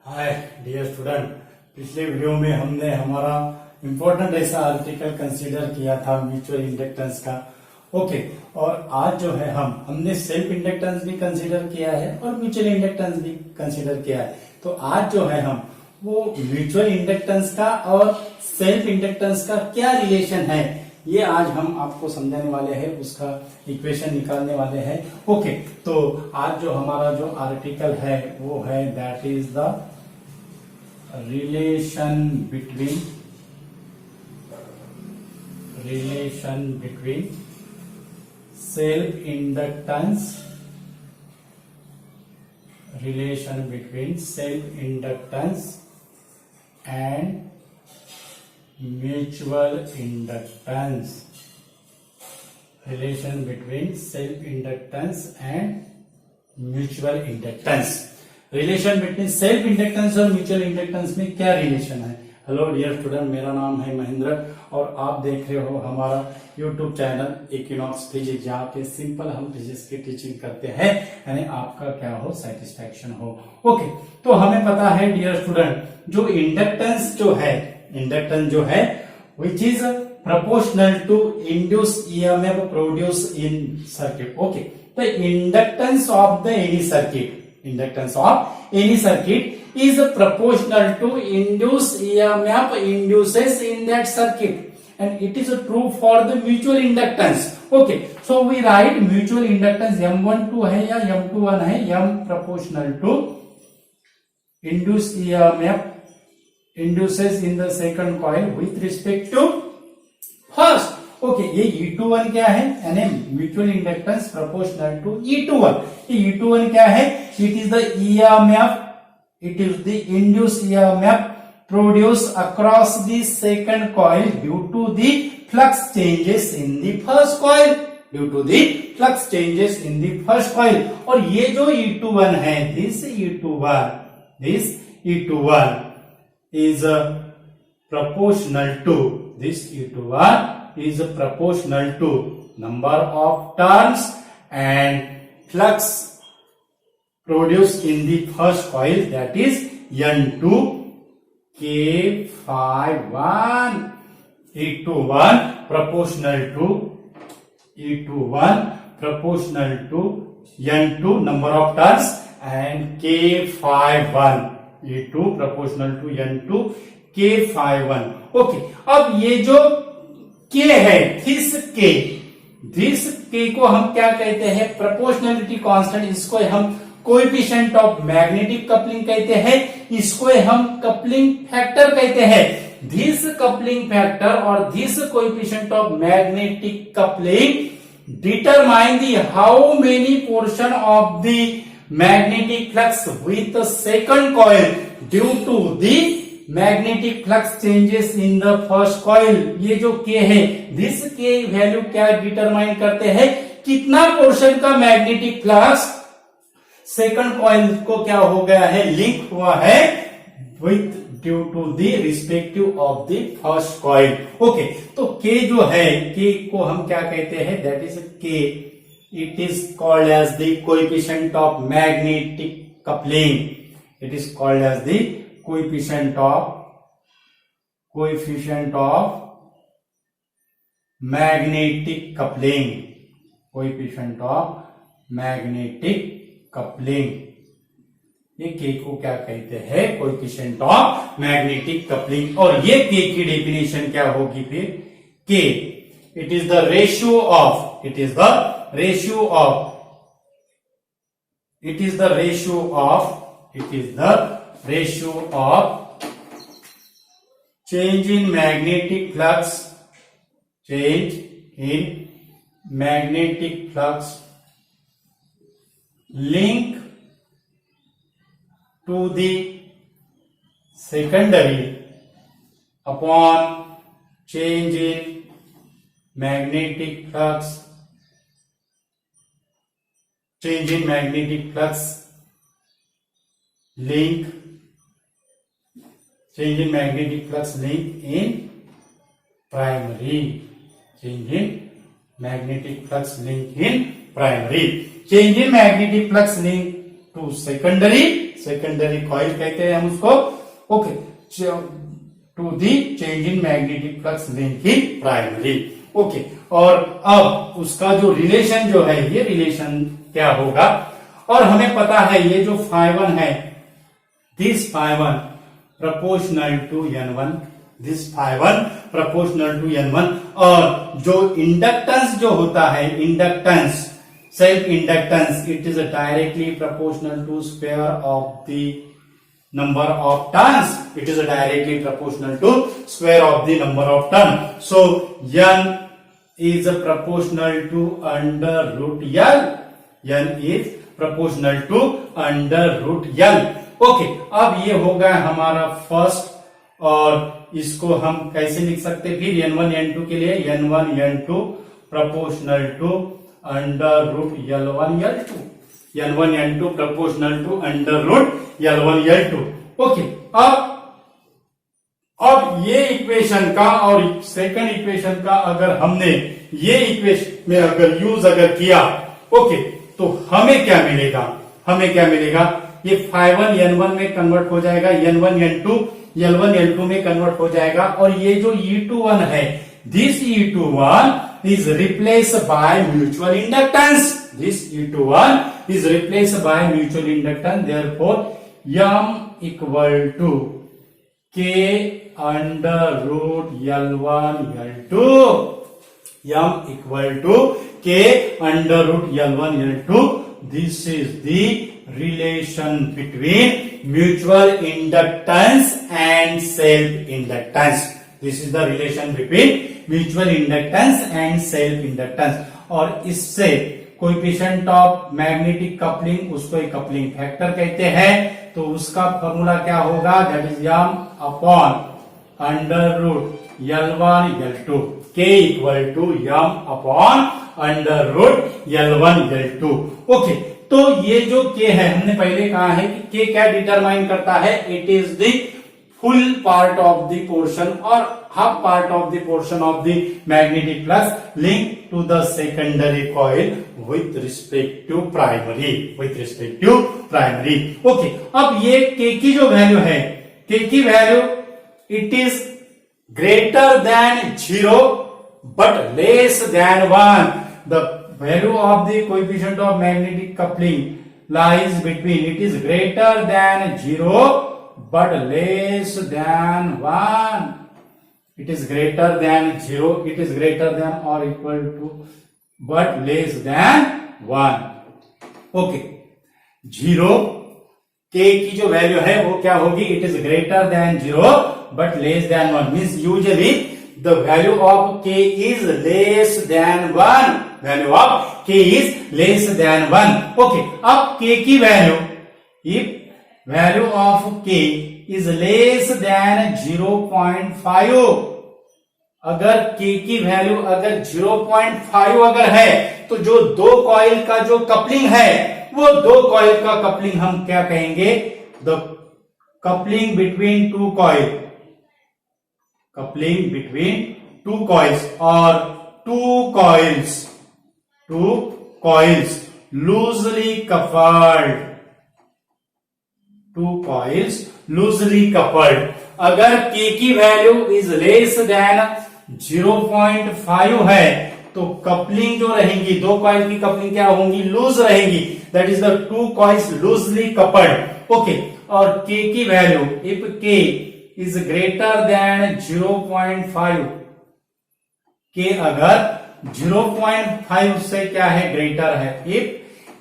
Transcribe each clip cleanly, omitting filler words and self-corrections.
Hi dear student, पिछले video में हमने हमारा इम्पोर्टेंट ऐसा आर्टिकल कंसीडर किया था म्यूचुअल इंडक्टेंस का। ओके, और आज जो है हमने सेल्फ इंडक्टेंस भी कंसीडर किया है और म्यूचुअल इंडक्टेंस भी कंसीडर किया है। तो आज जो है हम वो म्यूचुअल इंडक्टेंस का और सेल्फ इंडक्टेंस का क्या रिलेशन है ये आज हम आपको समझाने वाले हैं, उसका इक्वेशन निकालने वाले हैं। ओके, तो आज जो हमारा जो आर्टिकल है वो है that is the relation between self inductance and mutual inductance. Relation between self inductance and mutual inductance. Relation between self inductance और म्यूचुअल इंडक्टेंस में क्या रिलेशन है? हेलो डियर स्टूडेंट, मेरा नाम है महेंद्र और आप देख रहे हो हमारा यूट्यूब चैनल इक्विनॉक्स फिजिक्स, जहाँ पे सिंपल हम फिजिक्स की टीचिंग करते हैं, यानी आपका क्या हो, सेटिस्फैक्शन हो। ओके, तो हमें पता है डियर स्टूडेंट, जो इंडक्टेंस जो है which is proportional to induced EMF produced in circuit. Okay, the inductance of any circuit is proportional to induced EMF induces in that circuit, and it is true for the mutual inductance. Okay, so we write mutual inductance M12 है या M21 है, M proportional to induced EMF induces in the second coil with respect to first. Okay, ये E21 क्या है, यानी mutual inductance proportional to E21। ये E21 क्या है? It is the EMF, it is the induced EMF produced across the second coil due to the flux changes in the first coil, और ये जो E21 है, this E21 is proportional to number of turns and flux produced in the first coil, that is N2 K∅1. E21 proportional to N2 number of turns and K∅1. E2 proportional to N2 K∅1. Okay, अब ये जो K है, this K को हम क्या कहते हैं? Proportionality constant. इसको हम कोएफिशिएंट ऑफ मैग्नेटिक कपलिंग कहते हैं, इसको हम कपलिंग फैक्टर कहते हैं। दिस कपलिंग फैक्टर और this coefficient of magnetic coupling determine the how many portion of the magnetic flux with second coil due to the magnetic flux changes in the first coil. ये जो K है, this K value क्या determine करते हैं? कितना portion का magnetic flux second coil को क्या हो गया है, लिंक हुआ है with due to the respective of the first coil. Okay, तो K जो है, K को हम क्या कहते हैं? That is K, it is called as the coefficient of magnetic coupling. It is called as the coefficient of magnetic coupling. ये K को क्या कहते हैं? Coefficient of magnetic coupling. और ये K की डेफिनेशन क्या होगी फिर? K, it is the ratio of change in magnetic flux link to the secondary upon change in magnetic flux link in primary. Change in magnetic flux link in primary, change in magnetic flux link to secondary, secondary coil कहते हैं हम उसको। Okay, to the change in magnetic flux link in primary. Okay, और अब उसका जो relation जो है, ये रिलेशन क्या होगा, और हमें पता है ये जो φ1 है, this φ1 proportional to n1, this φ1 proportional to n1, और जो इंडक्टेंस जो होता है, inductance, self inductance, it is directly proportional to square of the number of turns. It is directly proportional to square of the number of turns. So n is proportional to under root L. n is proportional to under root L. Okay, अब ये हो गया हमारा first, और इसको हम कैसे लिख सकते हैं फिर n1 n2 के लिए, n1 n2 proportional to under root L1 L2, n1 n2 proportional to under root L1 L2। Okay, अब ये इक्वेशन का और सेकंड इक्वेशन का अगर हमने ये इक्वेशन में अगर यूज अगर किया, ओके, तो हमें क्या मिलेगा, हमें क्या मिलेगा, ये φ1 n1 में कन्वर्ट हो जाएगा, n1 n2 L1 L2 में कन्वर्ट हो जाएगा, और ये जो E21 है, this E21 is replaced by mutual inductance, this E21 is replaced by mutual inductance, therefore m equal to k under root L1 L2, m equal to k under root L1 L2, this is the relation between mutual inductance and self inductance, this is the relation between mutual inductance and self inductance, और इससे coefficient of magnetic coupling, उसको एक coupling factor कहते हैं, तो उसका formula क्या होगा, that is m upon under root L1 L2, k equal to m upon under root L1 L2। Okay, तो ये जो k है, हमने पहले कहा है कि k क्या डिटरमाइन करता है, it is the full part of the portion और half part of the portion of the magnetic flux link to the secondary coil with respect to primary, with respect to primary. Okay, अब ये k की जो value है, k की वैल्यू it is greater than 0 but less than 1, the value of the coefficient of magnetic coupling lies between, it is greater than 0 but less than 1, it is greater than 0, it is greater than or equal to but less than 1। Okay, 0 k की जो value है वो क्या होगी, it is greater than 0 but less than 1, means usually the value of k is less than 1, value of k is less than 1। okay, अब k की value, if value of k is less than 0.5, अगर k की value अगर 0.5 अगर है, तो जो दो कॉइल का जो कपलिंग है, वो दो कॉइल का कपलिंग हम क्या कहेंगे, the coupling between two coil, coupling between two coils or two coils loosely coupled, two coils loosely coupled, अगर k की वैल्यू इज लेस देन 0.5 है, तो कपलिंग जो रहेंगी, दो कॉइल की कपलिंग क्या होंगी, लूज रहेंगी, that is the two coils loosely coupled. Okay, और k की value if k is greater than 0.5, k अगर 0.5 से क्या है, ग्रेटर है, if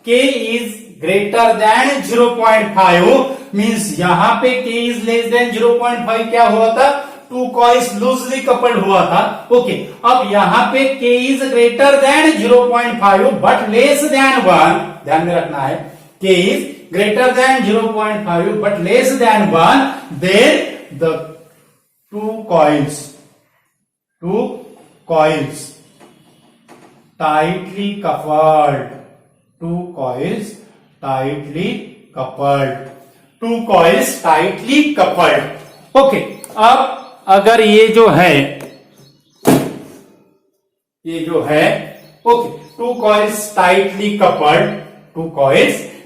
k is greater than 0.5 means यहां पे k is less than 0.5 क्या हुआ था, टू कॉइल्स लूजली कपल्ड हुआ था। ओके, अब यहां पे k is greater than 0.5 but less than 1, ध्यान में रखना है, k is greater than 0.5 but less than 1, then the two coils tightly coupled, two coils tightly coupled। Okay, अब अगर ये जो है, okay, two coils tightly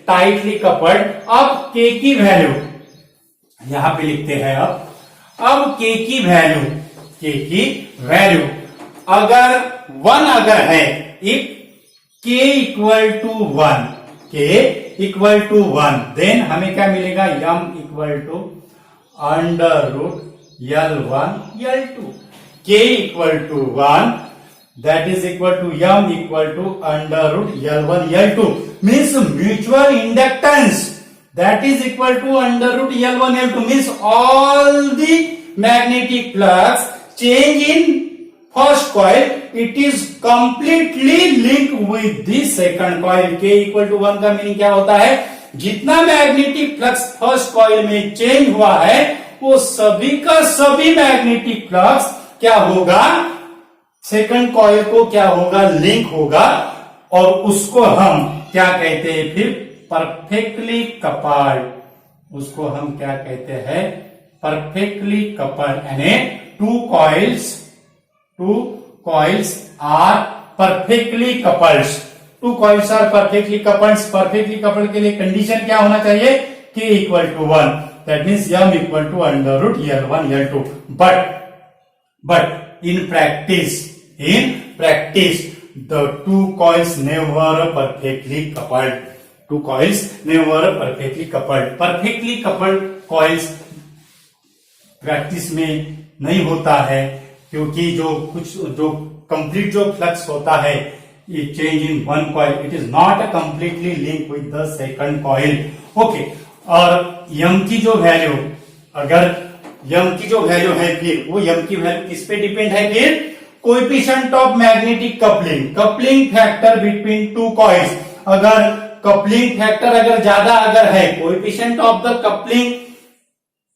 tightly coupled. अब के की वैल्यू यहां पे लिखते हैं। अब के की वैल्यू अगर 1 अगर है, if k equal to 1 then हमें क्या मिलेगा, m equal to under root L1 L2। k equal to 1 that is equal to m equal to under root L1 L2 means mutual inductance that is equal to under root L1 L2 means all the magnetic flux change in first coil it is completely linked with the second coil। k equal to 1 का meaning क्या होता है, जितना magnetic flux first coil में change हुआ है वो सभी का सभी मैग्नेटिक फ्लक्स क्या होगा, सेकंड कॉइल को क्या होगा, लिंक होगा, और उसको हम क्या कहते हैं फिर, परफेक्टली कपल्ड। उसको हम क्या कहते हैं, परफेक्टली कपल्ड। यानी two coils are perfectly coupled. Two coils are perfectly coupled. Perfectly coupled के लिए कंडीशन क्या होना चाहिए, k equal to 1 that means m equal to under root L1 L2। But in practice the two coils never perfectly coupled। two coils never perfectly coupled। perfectly coupled coils practice में नहीं होता है, क्योंकि जो complete जो flux होता है ये change in one coil, it is not completely link with the second coil. Okay, और यम की जो वैल्यू, अगर यम की जो वैल्यू है फिर वो यम की वैल्यू किस पे डिपेंड है, फिर coefficient of magnetic coupling factor between two coils. अगर कपलिंग फैक्टर अगर ज्यादा अगर है, coefficient of the coupling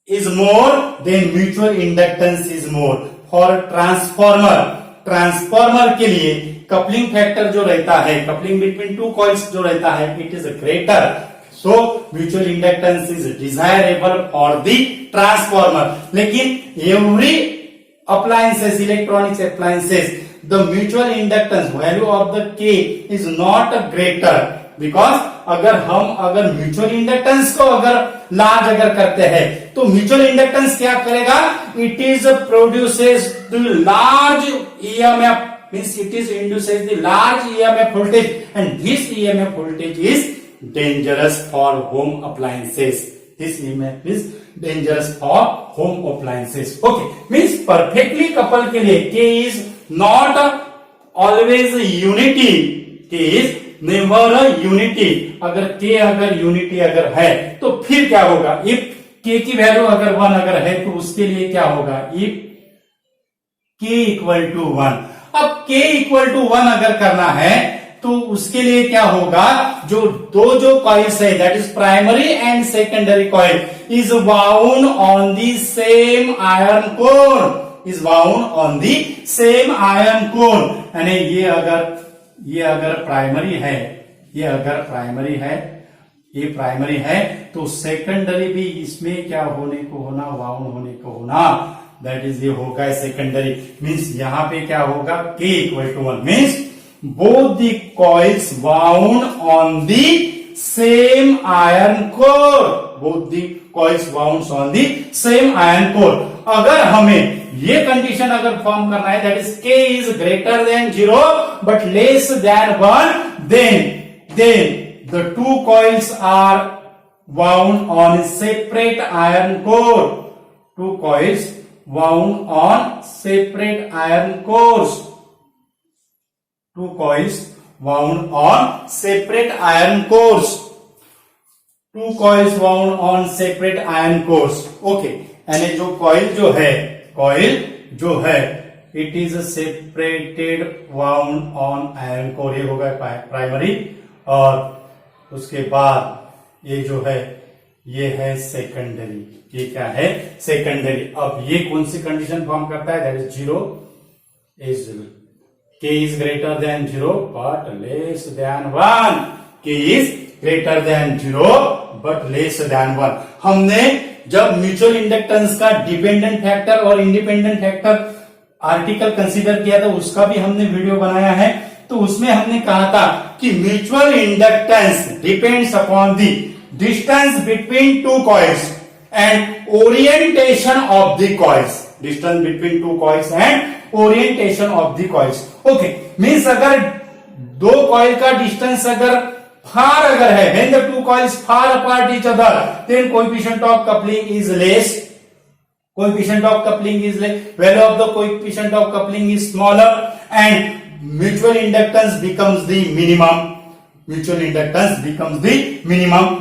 is more than mutual inductance is more. For transformer के लिए कपलिंग फैक्टर जो रहता है, कपलिंग बिटवीन टू कॉइल्स जो रहता है, it is greater, so mutual inductance is desirable for the transformer. लेकिन every appliances, electronics appliances, the mutual inductance value of the K is not greater, because अगर mutual inductance को अगर large अगर करते हैं तो म्यूचुअल इंडक्टेंस क्या करेगा, it is produces the large EMF, means it is induces the large EMF voltage, and this EMF voltage is dangerous for home appliances। This EMF is dangerous for home appliances। Okay, means perfectly coupled के लिए K is not always unity, K is never a unity। अगर K अगर unity अगर है तो फिर क्या होगा, if K की वैल्यू अगर 1 अगर है तो उसके लिए क्या होगा, if K इक्वल टू 1। अब K इक्वल टू 1 अगर करना है तो उसके लिए क्या होगा, जो कॉइल्स है that is primary and secondary coil is bound on the same iron core, is bound on the same iron core. यानी ये अगर प्राइमरी है, ये प्राइमरी है तो सेकेंडरी भी इसमें क्या होने को होना, बाउंड होने को होना, दैट इज ये होगा सेकेंडरी। मीन्स यहां पे क्या होगा, K equal to 1 means both the coils wound on the same iron core, both the coils wound on the same iron core। अगर हमें ये कंडीशन अगर फॉर्म करना है, that is K is greater than 0 but less than 1, then the two coils are wound on separate iron core। two coils wound on separate iron cores, two coils wound on separate iron cores, two coils wound on separate iron cores। Okay, यानी जो coil जो है it is separated wound on iron core, ये होगा primary, और उसके बाद ये जो है ये है सेकेंडरी। ये क्या है, सेकेंडरी। अब ये कौन सी कंडीशन फॉर्म करता है, that is 0 is K is greater than 0 but less than 1, K is greater than 0 but less than 1। हमने जब म्यूचुअल इंडक्टेंस का डिपेंडेंट फैक्टर और इंडिपेंडेंट फैक्टर आर्टिकल कंसीडर किया था, उसका भी हमने वीडियो बनाया है। तो उसमें हमने कहा था कि mutual inductance depends upon the distance between two coils and orientation of the coils, distance between two coils and orientation of the coils. Okay, means अगर दो कॉइल का डिस्टेंस अगर फार अगर है, when the two coils far apart each other, then coefficient of coupling is less. Coefficient of coupling is less. Value of the coefficient of coupling is smaller, and mutual inductance becomes the minimum. Mutual inductance becomes the minimum.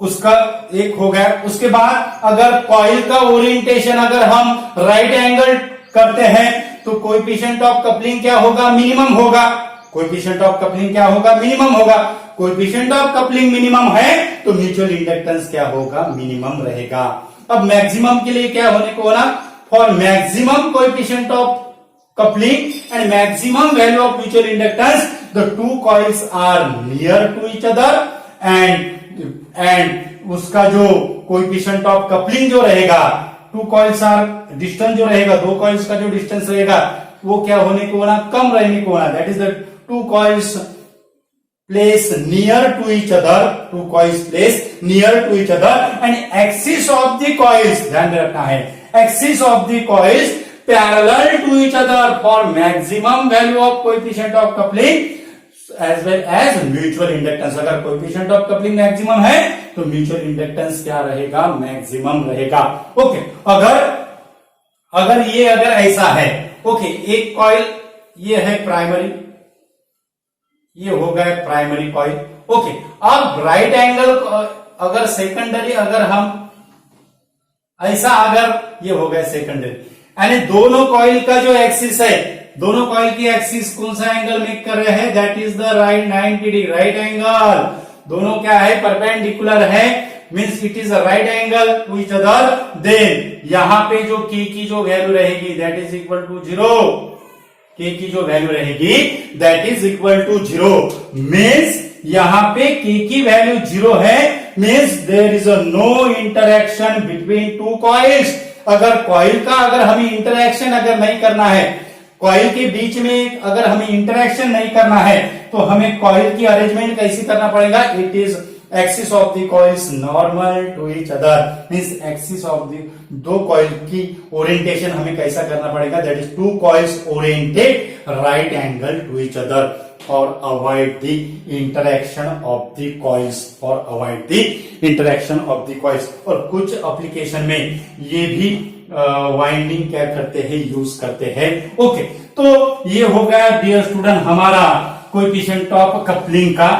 उसका एक हो गया। उसके बाद अगर coil का orientation अगर हम राइट एंगल करते हैं तो कोएफिशिएंट ऑफ कपलिंग क्या होगा? मिनिमम होगा। कोएफिशिएंट ऑफ कपलिंग क्या होगा? मिनिमम होगा। कोएफिशिएंट ऑफ कपलिंग मिनिमम है तो म्यूचुअल इंडक्टेंस क्या होगा? मिनिमम रहेगा। अब मैक्सिमम के लिए क्या होने को होना? For maximum coefficient of coupling and maximum value of mutual inductance the two coils are near to each other and उसका जो कोएफिशिएंट ऑफ कपलिंग जो रहेगा, टू कॉइल्स आर डिस्टेंस जो रहेगा, दो कॉइल्स का जो डिस्टेंस रहेगा वो क्या होने को होना? कम रहने को होना। That is the two coils place near to each other, two coils place near to each other and axis of the coils, ध्यान रखना है, axis of the coils parallel to each other for maximum value of coefficient of coupling as well as mutual inductance। अगर coefficient of coupling maximum है तो mutual inductance क्या रहेगा? maximum रहेगा। Okay, अगर ये अगर ऐसा है, ओके, एक कॉइल ये है प्राइमरी, ये हो गया प्राइमरी कॉइल। ओके, अब राइट एंगल अगर सेकेंडरी अगर हम ऐसा अगर ये हो गया सेकेंडरी, यानी दोनों कॉइल का जो एक्सिस है, दोनों कॉइल की एक्सिस कौन सा एंगल मेक कर रहे हैं? That is the right 90 degree, right angle. दोनों क्या है? परपेंडिकुलर है, means it is a right angle to each other. Then यहां पे जो के की जो वैल्यू रहेगी दैट इज इक्वल टू 0, के की जो वैल्यू रहेगी that is equal to 0। Means यहां पे के की वैल्यू 0 है, means there is a no interaction between two coils. अगर कॉइल का अगर हमें इंटरेक्शन अगर नहीं करना है, कॉइल के बीच में अगर हमें इंटरेक्शन नहीं करना है तो हमें कॉइल की अरेंजमेंट कैसे करना पड़ेगा? It is axis of the coils normal to each other, means axis of the दो कॉइल की ओरिएंटेशन हमें कैसा करना पड़ेगा? That is two coils oriented right angle to each other और avoid the interaction of the coils, और avoid the interaction of the coils. और कुछ एप्लीकेशन में ये भी वाइंडिंग क्या करते हैं? यूज करते हैं। ओके, तो ये हो गया डियर स्टूडेंट हमारा कोएफिशिएंट ऑफ कपलिंग का।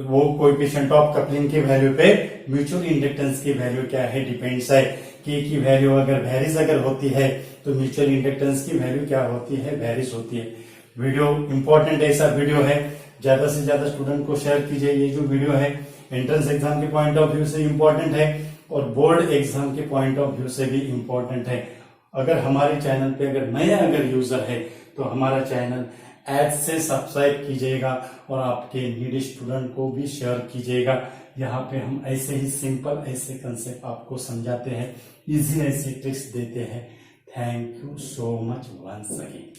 वो कोएफिशिएंट ऑफ कपलिंग की वैल्यू पे म्यूचुअल इंडक्टेंस की वैल्यू क्या है? डिपेंड्स है। के की वैल्यू अगर वेरीज अगर होती है तो म्यूचुअल इंडक्टेंस की वैल्यू क्या होती है? वेरीज होती है। वीडियो इंपॉर्टेंट ऐसा वीडियो है, ज्यादा से ज्यादा स्टूडेंट को शेयर कीजिए। ये जो वीडियो है एंट्रेंस एग्जाम के पॉइंट ऑफ व्यू से इंपॉर्टेंट है और बोर्ड एग्जाम के पॉइंट ऑफ व्यू से भी इंपॉर्टेंट है। अगर हमारे चैनल पे अगर नया अगर यूजर है तो हमारा चैनल ऐड से सब्सक्राइब कीजिएगा और आपके नीडी स्टूडेंट को भी शेयर कीजिएगा। यहाँ पे हम ऐसे ही सिंपल ऐसे कंसेप्ट आपको समझाते हैं, इजी ऐसे ट्रिक्स देते हैं। Thank you so much once again.